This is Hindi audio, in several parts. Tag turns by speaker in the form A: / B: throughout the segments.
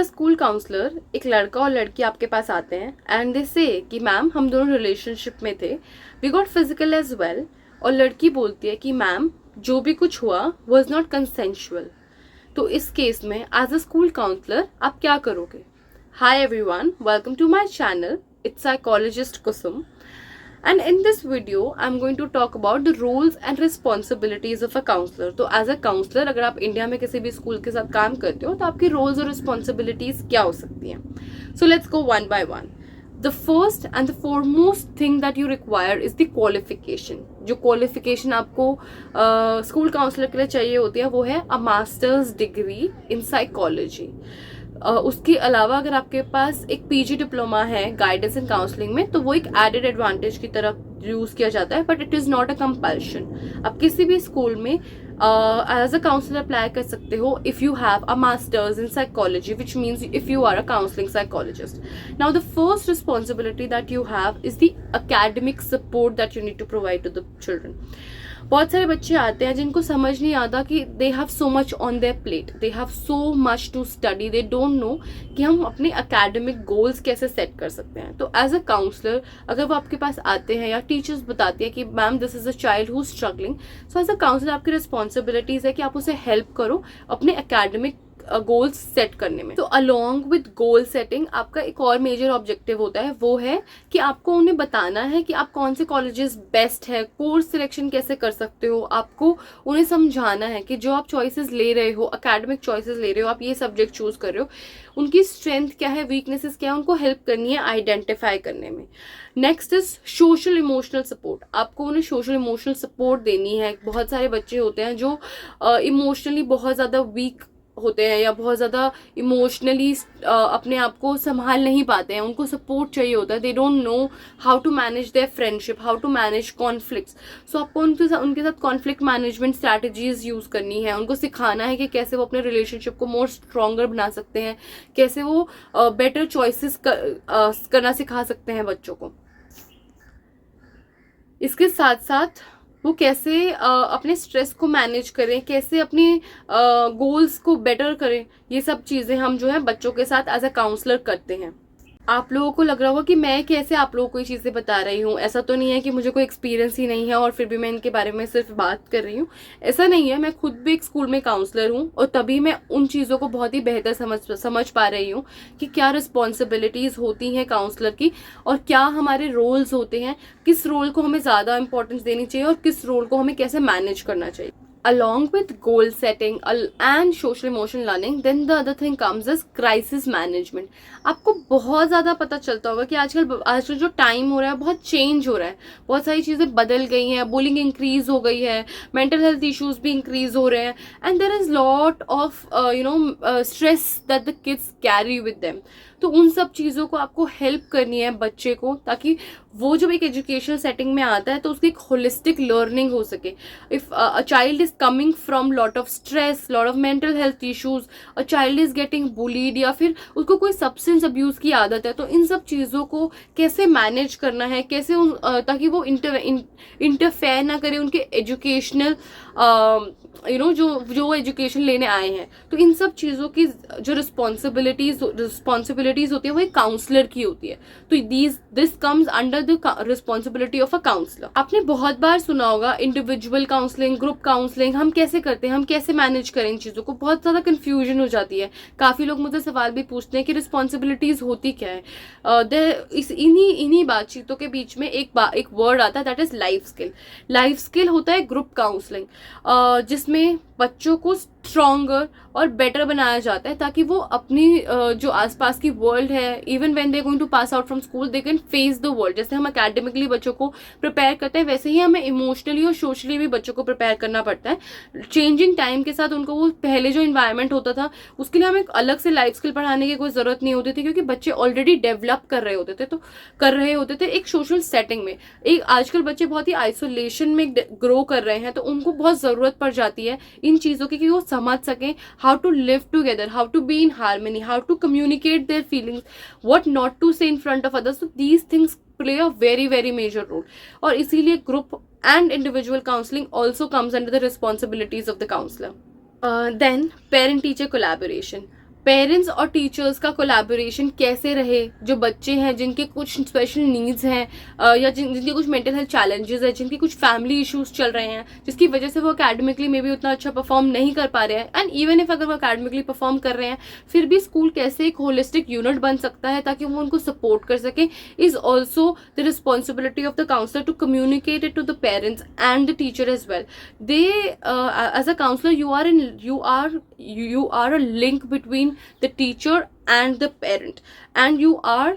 A: स्कूल काउंसलर एक लड़का और लड़की आपके पास आते हैं एंड दे से कि मैम हम दोनों रिलेशनशिप में थे, we got physical as well. और लड़की बोलती है कि मैम जो भी कुछ हुआ वॉज नॉट कंसेंशुअल। तो इस केस में एज अ स्कूल काउंसलर आप क्या करोगे? Hi everyone, welcome to my channel, it's psychologist Kusum. And in this video, I'm going to talk about the roles and responsibilities of a counselor. तो as a counselor, अगर आप इंडिया में किसी भी स्कूल के साथ काम करते हो तो आपकी roles और responsibilities क्या हो सकती हैं? So let's go one by one. The first and the foremost thing that you require is the qualification. जो qualification आपको स्कूल काउंसलर के लिए चाहिए होती है वो है a master's degree in psychology. उसके अलावा अगर आपके पास एक पीजी डिप्लोमा है गाइडेंस एंड काउंसलिंग में तो वो एक एडेड एडवांटेज की तरह यूज किया जाता है, but it is not a compulsion. आप किसी भी स्कूल में एज अ काउंसलर अप्लाई कर सकते हो if you have a master's in psychology, which means if you are a counselling psychologist. Now the first responsibility that you have is the academic support that you need to provide to the children. बहुत सारे बच्चे आते हैं जिनको समझ नहीं आता कि they have so much on their plate, they have so much to study, they don't know कि हम अपने एकेडमिक गोल्स कैसे सेट कर सकते हैं। तो एज अ काउंसलर अगर वो आपके पास आते हैं या टीचर्स बताती है कि ma'am this is a child who struggling, so as a counsellor आपकी रिस्पॉन्सिबिलिटीज है कि आप उसे हेल्प करो अपने एकेडमिक गोल्स सेट करने में। तो अलोंग विद गोल सेटिंग आपका एक और मेजर ऑब्जेक्टिव होता है, वो है कि आपको उन्हें बताना है कि आप कौन से कॉलेजेस बेस्ट है, कोर्स सिलेक्शन कैसे कर सकते हो। आपको उन्हें समझाना है कि जो आप चॉइसेस ले रहे हो, एकेडमिक चॉइसेस ले रहे हो, आप ये सब्जेक्ट चूज कर रहे हो, उनकी स्ट्रेंथ क्या है, वीकनेसेस क्या है, उनको हेल्प करनी है आइडेंटिफाई करने में। Next is social emotional support. आपको उन्हें सोशल इमोशनल सपोर्ट देनी है। बहुत सारे बच्चे होते हैं जो इमोशनली बहुत ज़्यादा वीक होते हैं या बहुत ज़्यादा इमोशनली अपने आप को संभाल नहीं पाते हैं, उनको सपोर्ट चाहिए होता है। They don't know how to manage their friendship, how to manage conflicts. So आपको उनके साथ कॉन्फ्लिक्ट मैनेजमेंट स्ट्रैटेजीज यूज़ करनी है। उनको सिखाना है कि कैसे वो अपने रिलेशनशिप को मोर स्ट्रॉन्गर बना सकते हैं, कैसे वो बेटर चॉइसेस करना सिखा सकते हैं बच्चों को। इसके साथ साथ वो कैसे अपने स्ट्रेस को मैनेज करें, कैसे अपनी गोल्स को बेटर करें, ये सब चीज़ें हम जो है बच्चों के साथ एज अ काउंसलर करते हैं। आप लोगों को लग रहा होगा कि मैं कैसे आप लोगों को ये चीज़ें बता रही हूँ। ऐसा तो नहीं है कि मुझे कोई एक्सपीरियंस ही नहीं है और फिर भी मैं इनके बारे में सिर्फ बात कर रही हूँ, ऐसा नहीं है। मैं खुद भी एक स्कूल में काउंसलर हूँ और तभी मैं उन चीज़ों को बहुत ही बेहतर समझ पा रही हूँ कि क्या रिस्पॉन्सिबिलिटीज़ होती हैं काउंसलर की और क्या हमारे रोल्स होते हैं, किस रोल को हमें ज़्यादा इंपॉर्टेंस देनी चाहिए और किस रोल को हमें कैसे मैनेज करना चाहिए। Along with goal setting and social emotional learning, then the other thing comes is crisis management. आपको बहुत ज़्यादा पता चलता होगा कि आजकल जो टाइम हो रहा है बहुत चेंज हो रहा है, बहुत सारी चीज़ें बदल गई हैं, बुलिंग इंक्रीज हो गई है, मेंटल हेल्थ इश्यूज भी इंक्रीज हो रहे हैं, and there is lot of stress that the kids carry with them. तो उन सब चीज़ों को आपको हेल्प करनी है बच्चे को, ताकि वो जब एक एजुकेशनल सेटिंग में आता है तो उसकी एक होलिस्टिक लर्निंग हो सके। If a child is coming from lot of stress, lot of mental health issues, a child is getting bullied या फिर उसको कोई सब्सटेंस अब्यूज की आदत है, तो इन सब चीज़ों को कैसे मैनेज करना है, कैसे ताकि वो इंटरफेयर ना करे उनके एजुकेशनल जो एजुकेशन लेने आए हैं। तो इन सब चीज़ों की जो रिस्पॉन्सिबिलिटीज होती है वो एक काउंसलर की होती है। तो this comes under the responsibility of a counsellor. आपने बहुत बार सुना होगा इंडिविजुअल काउंसलिंग, ग्रुप काउंसलिंग हम कैसे करते हैं, हम कैसे मैनेज करें इन चीज़ों को। बहुत ज़्यादा कन्फ्यूजन हो जाती है। काफ़ी लोग मुझे सवाल भी पूछते हैं कि रिस्पॉन्सिबिलिटीज होती क्या है। इन्हीं बातचीतों के बीच में एक वर्ड आता है, that is life skill. Life skill होता है ग्रुप काउंसलिंग, जिसमें बच्चों को स्ट्रॉन्गर और बेटर बनाया जाता है ताकि वो अपनी जो आसपास की वर्ल्ड है, even when they going to pass out from school they can face the world. जैसे हम एकेडमिकली बच्चों को प्रिपेयर करते हैं वैसे ही हमें इमोशनली और सोशली भी बच्चों को प्रिपेयर करना पड़ता है। चेंजिंग टाइम के साथ उनको वो पहले जो इन्वायरमेंट होता था उसके लिए हमें अलग से लाइफ स्किल पढ़ाने की कोई जरूरत नहीं होती थी, क्योंकि बच्चे ऑलरेडी डेवलप कर रहे होते थे एक सोशल सेटिंग में। एक आजकल बच्चे बहुत ही आइसोलेशन में ग्रो कर रहे हैं, तो उनको बहुत जरूरत पड़ जाती है इन चीज़ों की कि वो समझ सकें how to live together, how to be in harmony, how to communicate their feelings, what not to say in front of others. So these things play a very very major role, और इसीलिए group and individual counselling also comes under the responsibilities of the counsellor. Then parent teacher collaboration. Parents और टीचर्स का कोलैबोरेशन कैसे रहे, जो बच्चे हैं जिनके कुछ स्पेशल नीड्स हैं या जिनके कुछ मेंटल हेल्थ चैलेंजेस है, जिनकी कुछ फैमिली इश्यूज चल रहे हैं, जिसकी वजह से वो अकेडमिकली में भी उतना अच्छा परफॉर्म नहीं कर पा रहे हैं, एंड इवन इफ अगर वो अकेडमिकली परफॉर्म कर रहे हैं फिर भी स्कूल कैसे एक होलिस्टिक यूनिट बन सकता है ताकि वो उनको सपोर्ट कर सके, is also the responsibility of the counsellor to communicate it to the parents and the teacher as well. They as a counselor, you are a link between the teacher and the parent, and you are,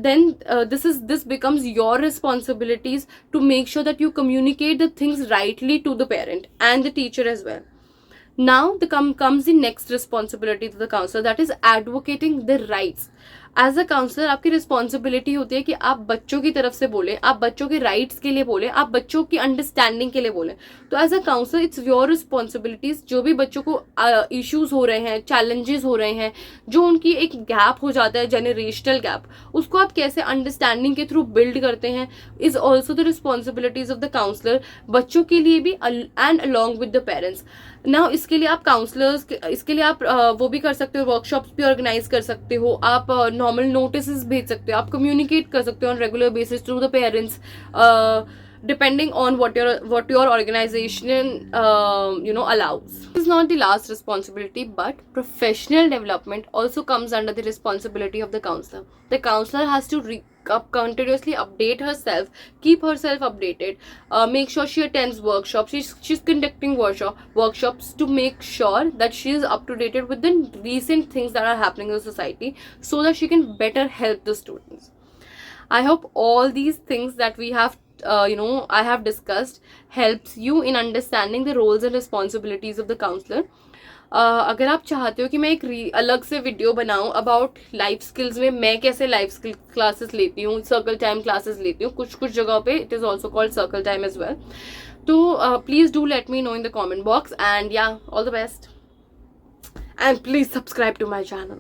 A: then this becomes your responsibilities to make sure that you communicate the things rightly to the parent and the teacher as well. Now comes the next responsibility to the counselor, that is advocating the rights. As a counsellor आपकी रिस्पॉन्सिबिलिटी होती है कि आप बच्चों की तरफ से बोलें, आप बच्चों के राइट्स के लिए बोलें, आप बच्चों की अंडरस्टैंडिंग के लिए बोलें. तो as a counsellor it's your responsibilities, जो भी बच्चों को इश्यूज हो रहे हैं, चैलेंजेस हो रहे हैं, जो उनकी एक गैप हो जाता है, जनरेशनल गैप, उसको आप कैसे अंडरस्टैंडिंग के थ्रू बिल्ड करते हैं, is also the responsibilities of the counsellor, बच्चों के लिए भी and along with the parents. Now इसके लिए आप काउंसलर्स, इसके लिए आप वो भी कर सकते हो, वर्कशॉप्स भी ऑर्गेनाइज कर सकते हो, आप नॉर्मल नोटिस भेज सकते हो, आप कम्युनिकेट कर सकते हो on regular basis to the parents, depending on what your organization allows. This is not the last responsibility, but professional development also comes under the responsibility of the counselor. The counselor has to continuously update herself, keep herself updated, make sure she attends workshops, she's conducting workshops to make sure that she is up to date with the recent things that are happening in the society, so that she can better help the students. I hope all these things that we have I have discussed helps you in understanding the roles and responsibilities of the counselor. अगर आप चाहते हो कि मैं एक अलग से वीडियो बनाऊं अबाउट लाइफ स्किल्स में मैं कैसे लाइफ स्किल क्लासेस लेती हूँ, सर्कल टाइम क्लासेस लेती हूँ, कुछ जगहों पे it is also called circle time as well, तो please do let me know in the comment box, and yeah all the best, and please subscribe to my channel.